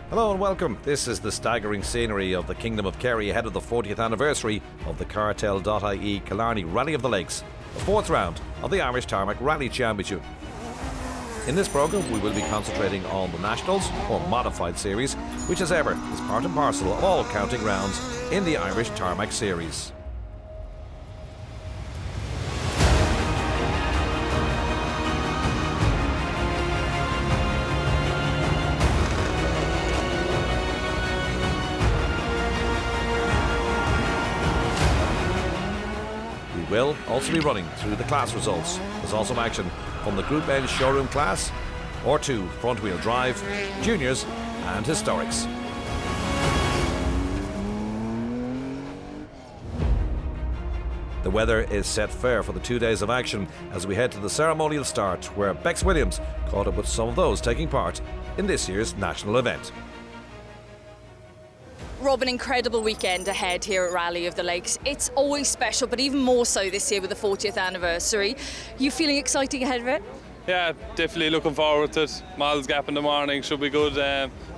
Hello and welcome. This is the staggering scenery of the Kingdom of Kerry ahead of the 40th anniversary of the Cartel.ie Killarney Rally of the Lakes, the fourth round of the Irish Tarmac Rally Championship. In this programme we will be concentrating on the Nationals, or Modified Series, which as ever is part and parcel of all counting rounds in the Irish Tarmac Series. Will also be running through the class results. There's also action from the Group N showroom class, or 2 front-wheel drive, juniors and historics. The weather is set fair for the 2 days of action as we head to the ceremonial start, where Bex Williams caught up with some of those taking part in this year's national event. Rob, an incredible weekend ahead here at Rally of the Lakes. It's always special, but even more so this year with the 40th anniversary. You feeling exciting ahead of it? Yeah, definitely looking forward to it. Miles Gap in the morning should be good.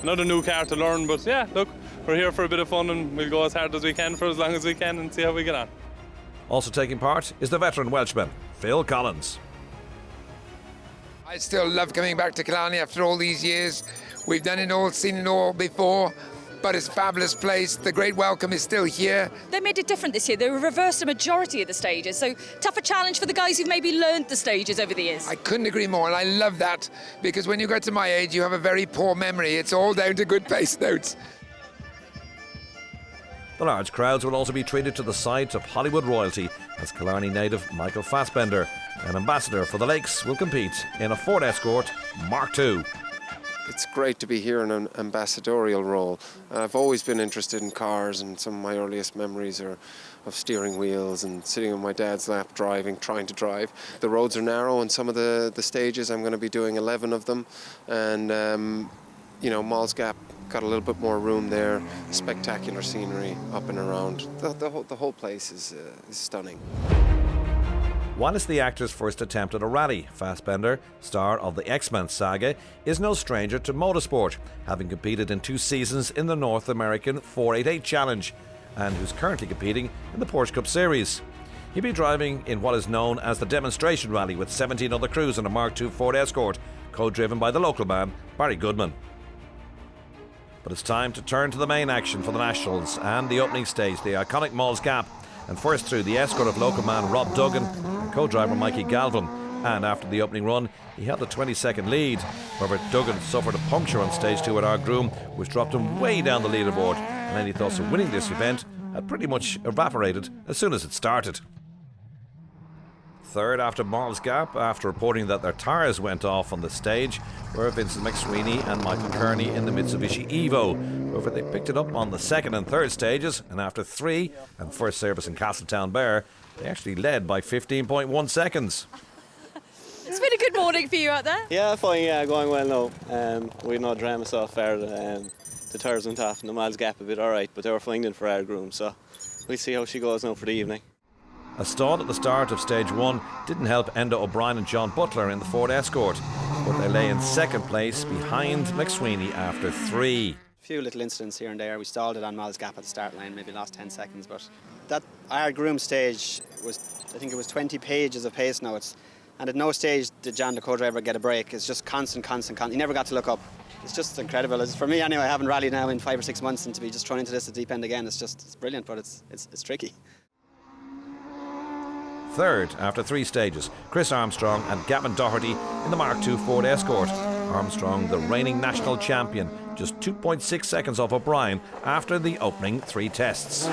Another new car to learn, but yeah, look, we're here for a bit of fun and we'll go as hard as we can for as long as we can and see how we get on. Also taking part is the veteran Welshman, Phil Collins. I still love coming back to Killarney after all these years. We've done it all, seen it all before. But it's a fabulous place. The great welcome is still here. They made it different this year. They reversed a majority of the stages. So tougher challenge for the guys who've maybe learned the stages over the years. I couldn't agree more, and I love that, because when you get to my age, you have a very poor memory. It's all down to good pace notes. The large crowds will also be treated to the sight of Hollywood royalty, as Killarney native Michael Fassbender, an ambassador for the Lakes, will compete in a Ford Escort Mark II. It's great to be here in an ambassadorial role. I've always been interested in cars, and some of my earliest memories are of steering wheels and sitting on my dad's lap driving, trying to drive. The roads are narrow on some of the stages. I'm going to be doing 11 of them, and Malls Gap got a little bit more room there. Spectacular scenery up and around. The whole place is stunning. While it's the actor's first attempt at a rally, Fassbender, star of the X-Men saga, is no stranger to motorsport, having competed in 2 seasons in the North American 488 Challenge, and who's currently competing in the Porsche Cup Series. He'll be driving in what is known as the Demonstration Rally with 17 other crews in a Mark II Ford Escort, co-driven by the local man, Barry Goodman. But it's time to turn to the main action for the Nationals and the opening stage, the iconic Malls Gap. And first through the escort of local man Rob Duggan and co-driver Mikey Galvin. And after the opening run, he held a 20-second lead. However, Duggan suffered a puncture on stage 2 at our groom, which dropped him way down the leaderboard. And any thoughts of winning this event had pretty much evaporated as soon as it started. Third after Malls Gap, after reporting that their tyres went off on the stage, were Vincent McSweeney and Michael Kearney in the Mitsubishi Evo. However, they picked it up on the second and third stages, and after 3 and first service in Castletown Bear, they actually led by 15.1 seconds. It's been a good morning for you out there. Yeah, fine, yeah, going well now. We had no drama so far. The tyres went off and the Miles Gap a bit alright, but they were flying in for our groom, so we'll see how she goes now for the evening. A stall at the start of stage 1 didn't help Enda O'Brien and John Butler in the Ford Escort, but they lay in second place behind McSweeney after 3. A few little incidents here and there. We stalled it on Malls Gap at the start line, maybe lost 10 seconds, but that our groom stage was, I think it was 20 pages of pace notes, and at no stage did John, the co-driver, get a break. It's just constant. He never got to look up. It's just incredible. For me anyway, I haven't rallied now in 5 or 6 months, and to be just thrown into this at the deep end again, it's brilliant, but it's tricky. Third, after 3 stages, Chris Armstrong and Gavin Doherty in the Mark II Ford Escort. Armstrong, the reigning national champion, just 2.6 seconds off O'Brien after the opening 3 tests.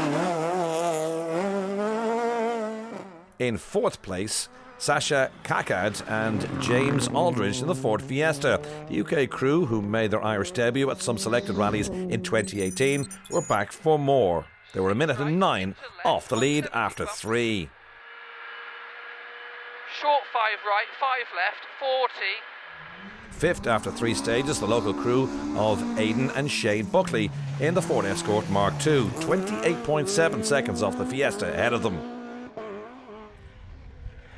In 4th place, Sasha Kakad and James Aldridge in the Ford Fiesta. The UK crew, who made their Irish debut at some selected rallies in 2018, were back for more. They were 1:09 off the lead after 3. Short 5 right, 5 left, 40. Fifth after 3 stages, the local crew of Aidan and Shane Buckley in the Ford Escort Mark II, 28.7 seconds off the Fiesta ahead of them.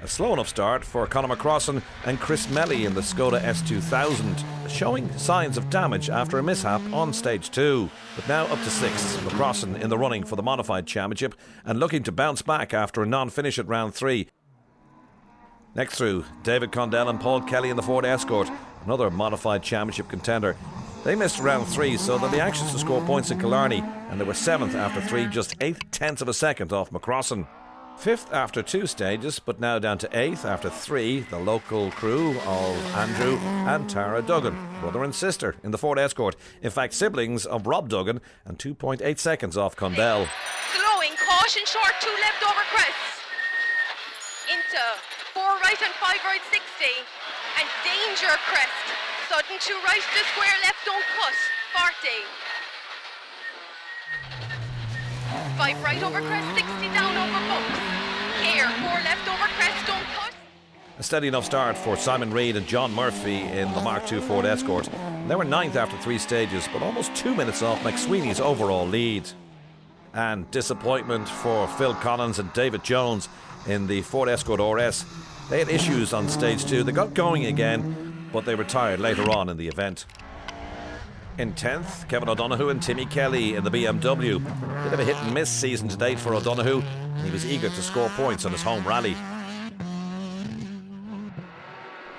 A slow enough start for Conor McCrossan and Chris Melly in the Skoda S2000, showing signs of damage after a mishap on stage 2. But now up to 6th, McCrossan in the running for the Modified Championship and looking to bounce back after a non-finish at round 3. Next through, David Condell and Paul Kelly in the Ford Escort, another Modified Championship contender. They missed round 3, so they'll be anxious to score points in Killarney, and they were 7th after 3, just 8/10 of a second off McCrossan. 5th after 2 stages, but now down to 8th after 3, the local crew of Andrew and Tara Duggan, brother and sister in the Ford Escort. In fact, siblings of Rob Duggan, and 2.8 seconds off Condell. Slowing, caution short, 2 left over crest. Into 4 right and 5 right 60. And danger crest. Sudden 2 right to square left, don't cut. 40. 5 right over crest, 60 down over bumps. Here, 4 left over crest, don't cut. A steady enough start for Simon Reid and John Murphy in the Mark II Ford Escort. They were 9th after 3 stages, but almost 2 minutes off McSweeney's overall lead. And disappointment for Phil Collins and David Jones in the Ford Escort RS. They had issues on stage 2. They got going again, but they retired later on in the event. In 10th, Kevin O'Donoghue and Timmy Kelly in the BMW. Bit of a hit and miss season to date for O'Donoghue, and he was eager to score points on his home rally.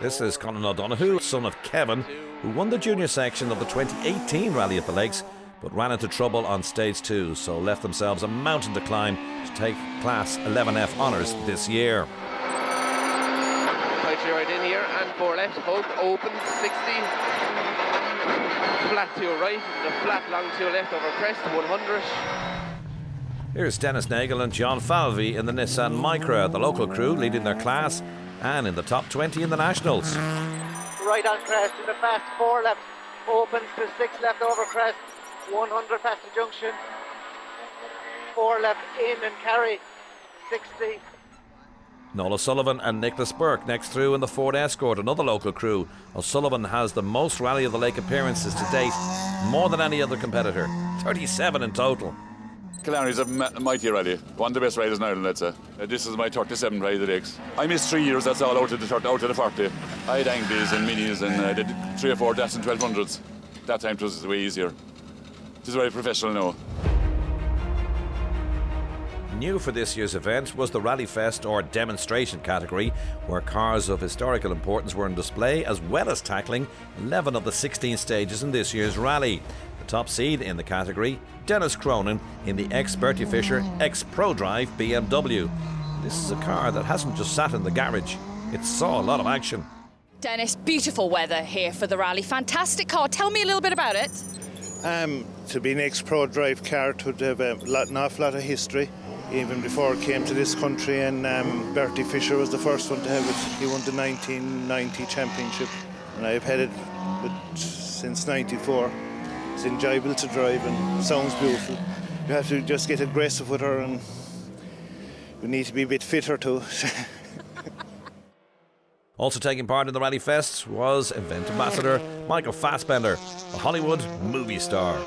This is Conor O'Donoghue, son of Kevin, who won the junior section of the 2018 Rally at the Lakes, but ran into trouble on stage 2, so left themselves a mountain to climb to take Class 11F honours this year. Tight right in here and 4 left, hold open 60. Flat to your right, the flat long to your left over crest 100. Here's Dennis Nagel and John Falvey in the Nissan Micra, the local crew leading their class and in the top 20 in the Nationals. Right on crest in the fast 4 left, opens to 6 left over crest, 100 past the junction, 4 left in and carry 60. Noel Sullivan and Nicholas Burke next through in the Ford Escort, another local crew. O'Sullivan has the most Rally of the Lake appearances to date, more than any other competitor, 37 in total. Killarney's a mighty rally, one of the best riders in Ireland, let's say. This is my 37th Rally of the Lakes. I missed 3 years, that's all, out of the 40. I had Angles and Minis and I did 3 or 4 deaths and 1200s. That time it was way easier. It is very professional now. New for this year's event was the Rally Fest or demonstration category, where cars of historical importance were on display, as well as tackling 11 of the 16 stages in this year's rally. The top seed in the category, Dennis Cronin in the ex-Bertie Fisher X-Pro Drive BMW. This is a car that hasn't just sat in the garage, it saw a lot of action. Dennis, beautiful weather here for the rally. Fantastic car. Tell me a little bit about it. To be an X-Pro Drive car, it would have an awful lot of history. Even before it came to this country, and Bertie Fisher was the first one to have it. He won the 1990 championship, and I've had it since '94. It's enjoyable to drive and sounds beautiful. You have to just get aggressive with her, and we need to be a bit fitter too. Also taking part in the Rally Fest was event ambassador Michael Fassbender, a Hollywood movie star.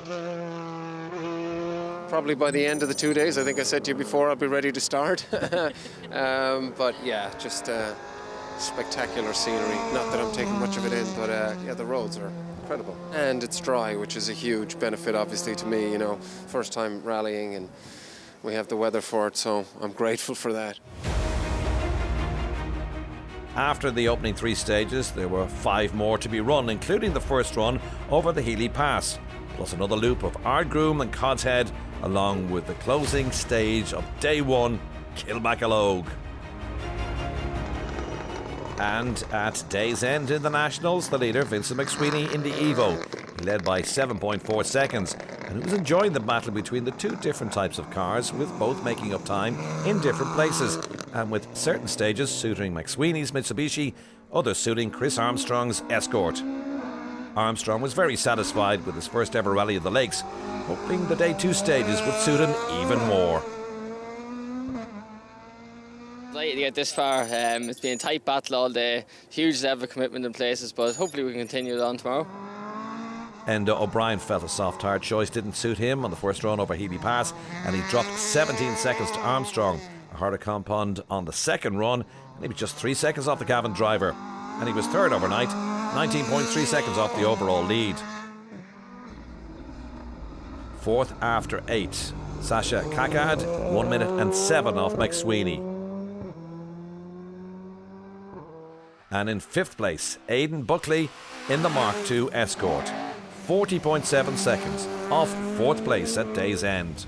Probably by the end of the 2 days. I think I said to you before I'll be ready to start. But yeah, just spectacular scenery. Not that I'm taking much of it in, but yeah, the roads are incredible. And it's dry, which is a huge benefit obviously to me, you know. First time rallying and we have the weather for it, so I'm grateful for that. After the opening 3 stages, there were 5 more to be run, including the first run over the Healy Pass, plus another loop of Ardgroom and Cod's Head, along with the closing stage of day 1, Kilmacalogue. And at day's end in the Nationals, the leader, Vincent McSweeney, in the Evo. He led by 7.4 seconds, and he was enjoying the battle between the 2 different types of cars, with both making up time in different places, and with certain stages suiting McSweeney's Mitsubishi, others suiting Chris Armstrong's Escort. Armstrong was very satisfied with his first ever Rally of the Lakes, hoping the day 2 stages would suit him even more. Delighted to get this far. It's been a tight battle all day, huge level of commitment in places, but hopefully we can continue it on tomorrow. Enda O'Brien felt a soft hard choice didn't suit him on the first run over Healy Pass, and he dropped 17 seconds to Armstrong. A harder compound on the second run, and he was just 3 seconds off the Cavan driver. And he was third overnight, 19.3 seconds off the overall lead. Fourth after 8, Sasha Kakad, 1 minute and 7 off McSweeney. And in fifth place, Aidan Buckley in the Mark II Escort, 40.7 seconds off fourth place at day's end.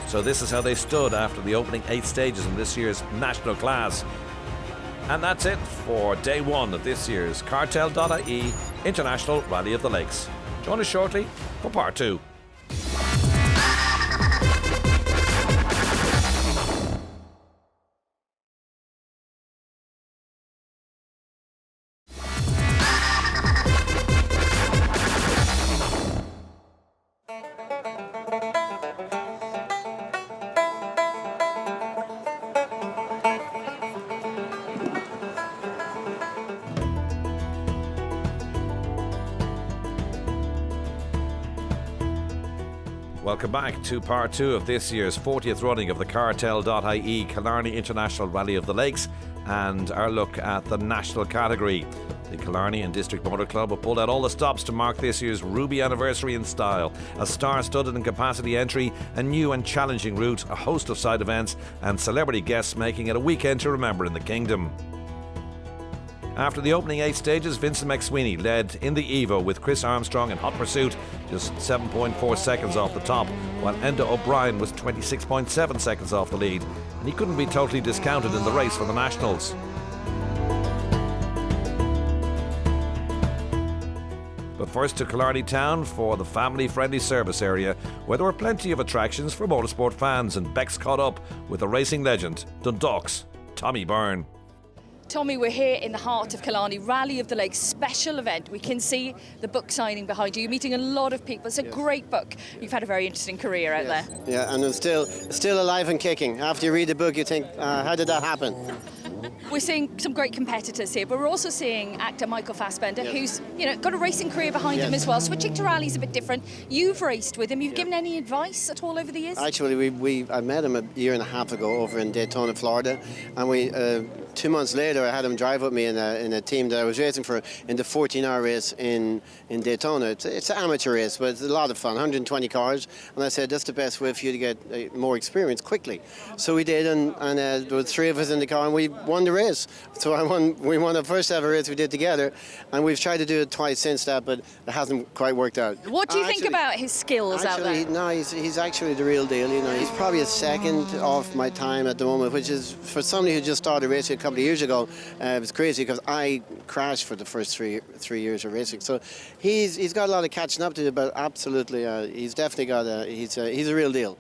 So this is how they stood after the opening 8 stages in this year's national class. And that's it for day 1 of this year's Cartel.ie International Rally of the Lakes. Join us shortly for part 2. Welcome back to part 2 of this year's 40th running of the Cartel.ie Killarney International Rally of the Lakes, and our look at the national category. The Killarney and District Motor Club have pulled out all the stops to mark this year's Ruby anniversary in style. A star-studded and capacity entry, a new and challenging route, a host of side events, and celebrity guests making it a weekend to remember in the Kingdom. After the opening 8 stages, Vincent McSweeney led in the Evo with Chris Armstrong in hot pursuit, just 7.4 seconds off the top, while Enda O'Brien was 26.7 seconds off the lead, and he couldn't be totally discounted in the race for the Nationals. But first to Killarney Town for the family-friendly service area, where there were plenty of attractions for motorsport fans, and Bex caught up with the racing legend, Dundalk's Tommy Byrne. Tommy, we're here in the heart of Killarney, Rally of the Lakes special event. We can see the book signing behind you. You're meeting a lot of people. It's a great book. You've had a very interesting career out there. Yeah, and it's still alive and kicking. After you read the book, you think, how did that happen? We're seeing some great competitors here, but we're also seeing actor Michael Fassbender, who's got a racing career behind him as well. Switching to rally's a bit different. You've raced with him. You've given any advice at all over the years? Actually, I met him a year and a half ago over in Daytona, Florida, and we 2 months later I had him drive with me in a team that I was racing for in the 14-hour race in Daytona. It's an amateur race, but it's a lot of fun, 120 cars, and I said that's the best way for you to get more experience quickly. So we did, and there were 3 of us in the car, and we won the race. So we won the first ever race we did together, and we've tried to do it twice since that, but it hasn't quite worked out. What do you think about his skills out there? No, he's actually the real deal. He's probably a second off my time at the moment, which is for somebody who just started racing a couple of years ago. It was crazy because I crashed for the first three years of racing. So he's got a lot of catching up to do, but absolutely, he's definitely got he's a real deal.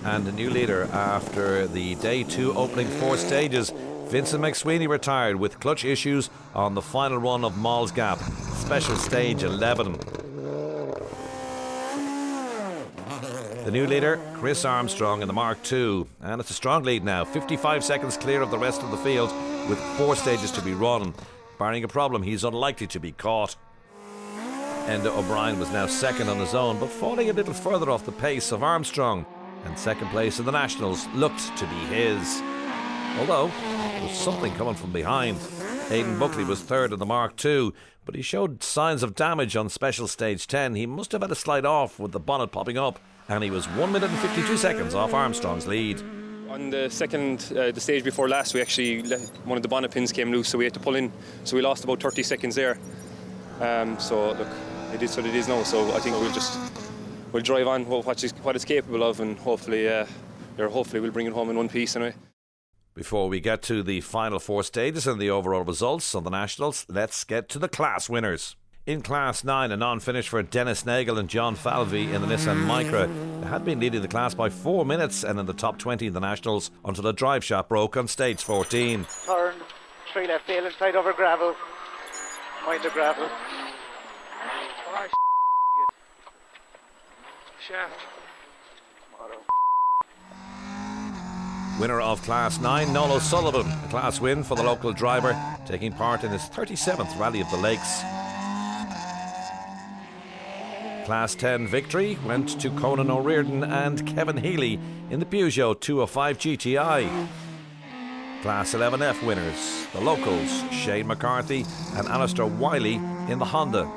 And a new leader after the day 2 opening 4 stages. Vincent McSweeney retired with clutch issues on the final run of Mall's Gap, special stage 11. The new leader, Chris Armstrong in the Mark II, and it's a strong lead now, 55 seconds clear of the rest of the field with 4 stages to be run. Barring a problem, he's unlikely to be caught. Enda O'Brien was now second on his own, but falling a little further off the pace of Armstrong, and second place in the Nationals looked to be his. Although, there was something coming from behind. Aidan Buckley was third in the Mark II, but he showed signs of damage on special stage 10. He must have had a slide off with the bonnet popping up, and he was 1 minute and 52 seconds off Armstrong's lead. On the stage before last, we actually one of the bonnet pins came loose, so we had to pull in. So we lost about 30 seconds there. So look, it is what it is now. So I think we'll drive on what it's capable of, and hopefully we'll bring it home in one piece anyway. Before we get to the final 4 stages and the overall results on the Nationals, let's get to the class winners. In Class 9, a non-finish for Dennis Nagel and John Falvey in the Nissan Micra. They had been leading the class by 4 minutes and in the top 20 in the Nationals until a drive shot broke on stage 14. Turn, 3 left, tail inside over gravel. Mind the gravel. Oh, shaft. Winner of Class 9, Noel O'Sullivan. A class win for the local driver, taking part in his 37th Rally of the Lakes. Class 10 victory went to Conan O'Riordan and Kevin Healy in the Peugeot 205 GTI. Class 11F winners, the locals, Shane McCarthy and Alistair Wiley in the Honda.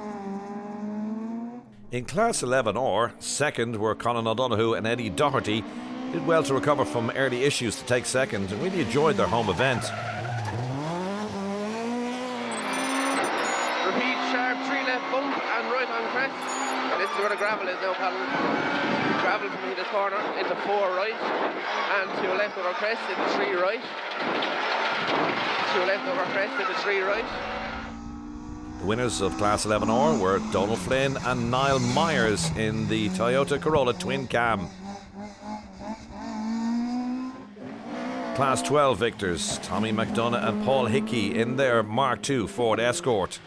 In Class 11R, second were Colin O'Donoghue and Eddie Doherty. Did well to recover from early issues to take second and really enjoyed their home event. Repeat sharp 3 left bump and right on crest. And this is where the gravel is now, Colin. Gravel from this corner into 4 right and 2 left over crest into 3 right. 2 left over crest into 3 right. The winners of Class 11R were Donald Flynn and Niall Myers in the Toyota Corolla Twin Cam. Class 12 victors, Tommy McDonough and Paul Hickey in their Mark II Ford Escort.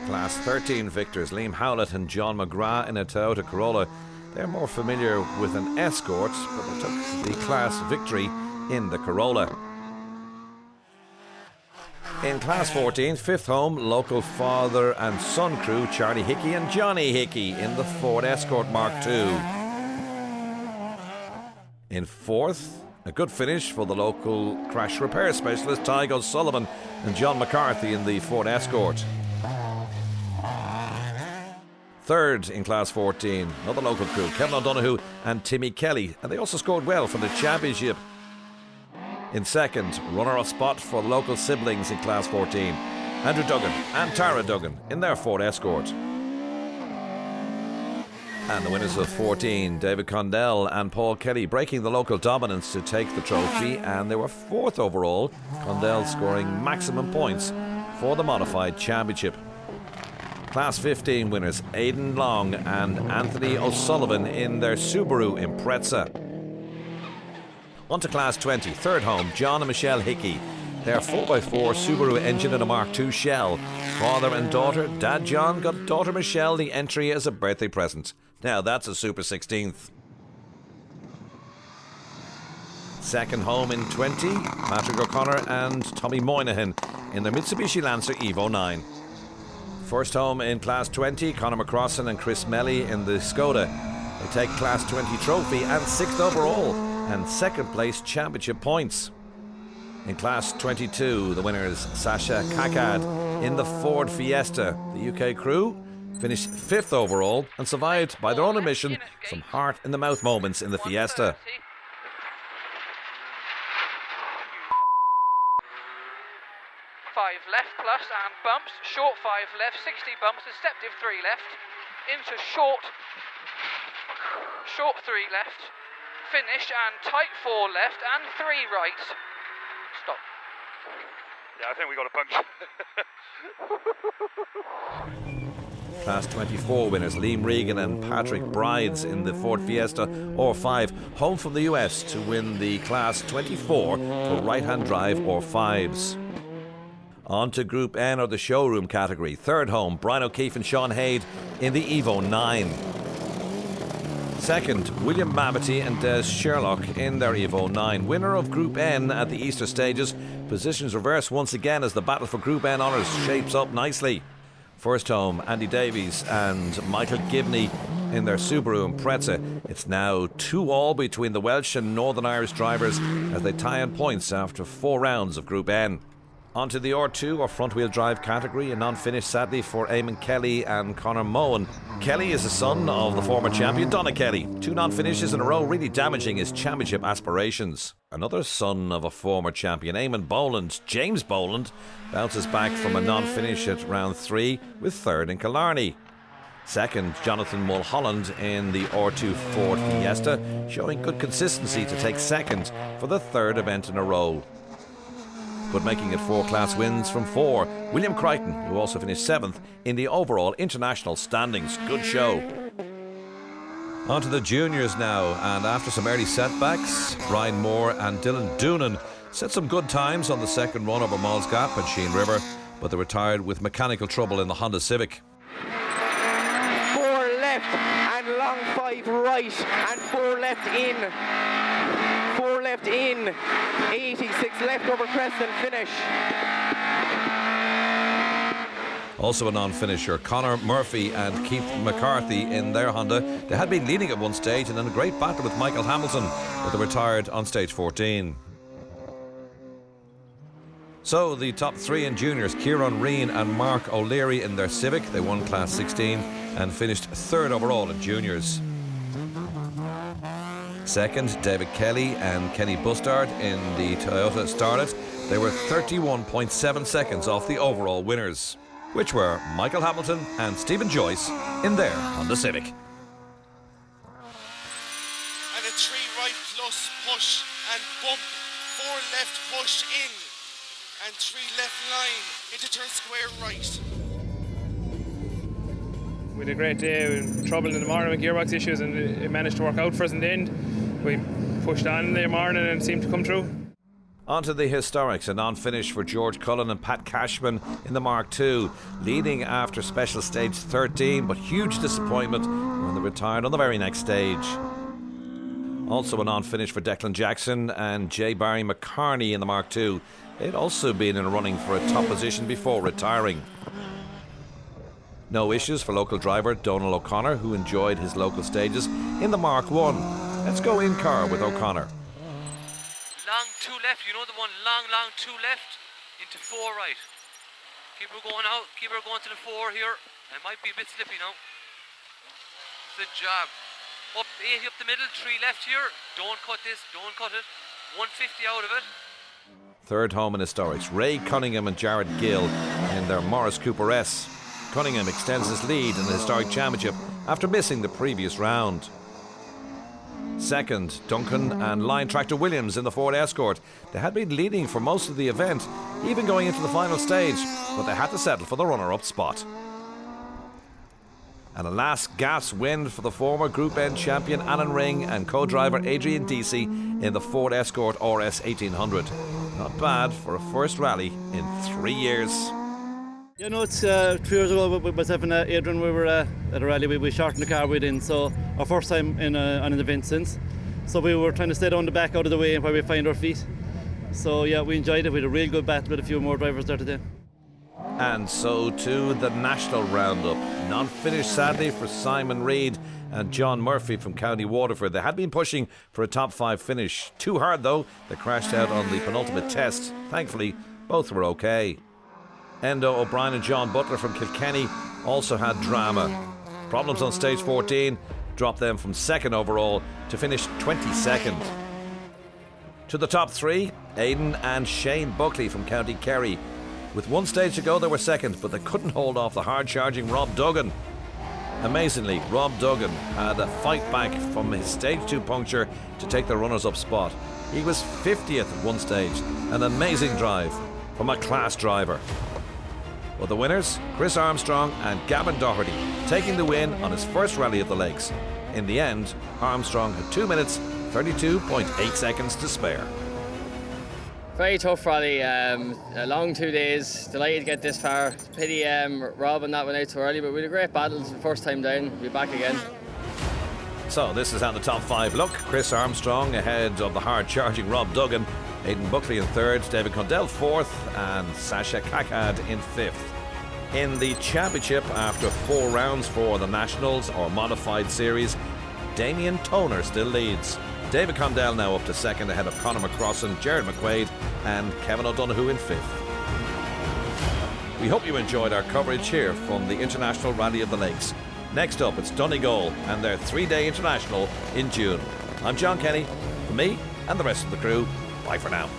Class 13 victors, Liam Howlett and John McGrath in a Toyota Corolla. They're more familiar with an Escort, but they took the class victory in the Corolla. In Class 14, fifth home, local father and son crew, Charlie Hickey and Johnny Hickey in the Ford Escort Mark II. In fourth, a good finish for the local crash repair specialist, Tyg O'Sullivan and John McCarthy in the Ford Escort. Third in Class 14, another local crew, Kevin O'Donoghue and Timmy Kelly, and they also scored well for the championship. In second, runner-up spot for the local siblings in Class 14, Andrew Duggan and Tara Duggan in their Ford Escort. And the winners of 14, David Condell and Paul Kelly, breaking the local dominance to take the trophy, and they were fourth overall, Condell scoring maximum points for the modified championship. Class 15 winners, Aidan Long and Anthony O'Sullivan in their Subaru Impreza. On to Class 20, third home, John and Michelle Hickey. Their 4x4 Subaru engine and a Mark II shell. Father and daughter, Dad John got daughter Michelle the entry as a birthday present. Now that's a Super 16th. Second home in 20, Patrick O'Connor and Tommy Moynihan in their Mitsubishi Lancer Evo 9. First home in Class 20, Conor McCrossan and Chris Melly in the Skoda. They take Class 20 trophy and 6th overall and second place championship points. In Class 22, the winners Sasha Kakad in the Ford Fiesta. The UK crew finished 5th overall and survived, by their own admission, some heart-in-the-mouth moments in the Fiesta. 5 left plus and bumps, short 5 left, 60 bumps, and step div 3 left, into short 3 left, finish and tight 4 left and 3 right. Stop. Yeah, I think we got a puncture. Class 24 winners Liam Regan and Patrick Brides in the Ford Fiesta R5, home from the US to win the Class 24 for right-hand drive R5s. On to Group N, or the showroom category. Third home, Brian O'Keefe and Sean Haid in the Evo 9. Second, William Mavety and Des Sherlock in their Evo 9. Winner of Group N at the Easter stages. Positions reversed once again as the battle for Group N honours shapes up nicely. First home, Andy Davies and Michael Gibney in their Subaru Impreza. It's now 2-2 between the Welsh and Northern Irish drivers as they tie in points after 4 rounds of Group N. On to the R2 or front-wheel drive category, a non-finish sadly for Eamon Kelly and Conor Mohan. Kelly is the son of the former champion Donna Kelly. 2 non-finishes in a row really damaging his championship aspirations. Another son of a former champion, Eamon Boland, James Boland, bounces back from a non-finish at round 3 with third in Killarney. Second, Jonathan Mulholland in the R2 Ford Fiesta, showing good consistency to take second for the 3rd event in a row. But making it 4 class wins from 4, William Crichton, who also finished 7th in the overall international standings. Good show. On to the juniors now, and after some early setbacks, Brian Moore and Dylan Doonan set some good times on the second run over Malls Gap and Sheen River, but they retired with mechanical trouble in the Honda Civic. 4 left and long 5 right and 4 left in. 4 left in, 86 left over crest and finish. Also a non-finisher, Conor Murphy and Keith McCarthy in their Honda. They had been leading at one stage and in a great battle with Michael Hamilton, but they retired on stage 14. So the top three in juniors, Kieran Reen and Mark O'Leary in their Civic. They won Class 16 and finished third overall in juniors. Second, David Kelly and Kenny Bustard in the Toyota Starlet. They were 31.7 seconds off the overall winners, which were Michael Hamilton and Stephen Joyce in their Honda Civic. And a 3 right plus push and bump, 4 left push in, and 3 left line into turn square right. We had a great day, we were trouble in the morning with gearbox issues, and it managed to work out for us in the end. We pushed on in the morning and seemed to come through. On to the historics, a non-finish for George Cullen and Pat Cashman in the Mark II, leading after special stage 13, but huge disappointment when they retired on the very next stage. Also a non-finish for Declan Jackson and J. Barry McCarney in the Mark II. They'd also been in a running for a top position before retiring. No issues for local driver Donal O'Connor, who enjoyed his local stages in the Mark I. Let's go in car with O'Connor. Long 2 left, you know the one, long 2 left into 4 right. Keep her going out, keep her going to the 4 here. It might be a bit slippy now. Good job. Up 80 up the middle, 3 left here. Don't cut this, don't cut it. 150 out of it. Third home in historics, Ray Cunningham and Jared Gill in their Morris Cooper S. Cunningham extends his lead in the historic championship after missing the previous round. Second, Duncan and Line Tractor Williams in the Ford Escort. They had been leading for most of the event, even going into the final stage, but they had to settle for the runner-up spot. And a last gasp win for the former Group N champion Alan Ring and co-driver Adrian Deasy in the Ford Escort RS 1800. Not bad for a first rally in 3 years. Yeah, no, it's 2 years ago with myself and Adrian, we were at a rally, we shortened the car within, so our first time on an event since. So we were trying to stay down the back, out of the way, and where we find our feet. So yeah, we enjoyed it. We had a real good battle with a few more drivers there today. And so to the national roundup. Non-finished sadly for Simon Reid and John Murphy from County Waterford. They had been pushing for a top 5 finish. Too hard though, they crashed out on the penultimate test. Thankfully, both were okay. Endo O'Brien and John Butler from Kilkenny also had drama. Problems on stage 14 dropped them from 2nd overall to finish 22nd. To the top 3, Aidan and Shane Buckley from County Kerry. With 1 stage to go, they were 2nd, but they couldn't hold off the hard-charging Rob Duggan. Amazingly, Rob Duggan had a fight back from his stage 2 puncture to take the runners-up spot. He was 50th at 1 stage, an amazing drive from a class driver. Well, the winners, Chris Armstrong and Gavin Doherty, taking the win on his first rally of the Lakes. In the end, Armstrong had 2 minutes, 32.8 seconds to spare. Very tough rally, a long 2 days, delighted to get this far. Pity Rob and that went out too early, but we had a great battle. It's the first time down, we'll be back again. So this is how the top 5 look. Chris Armstrong ahead of the hard-charging Rob Duggan, Aidan Buckley in 3rd, David Condell 4th, and Sasha Kakad in 5th. In the championship, after 4 rounds for the Nationals or Modified Series, Damien Toner still leads. David Condell now up to 2nd ahead of Conor McCrossan, Jared McQuaid and Kevin O'Donoghue in 5th. We hope you enjoyed our coverage here from the International Rally of the Lakes. Next up, it's Donegal and their 3-day international in June. I'm John Kenny. For me and the rest of the crew, bye for now.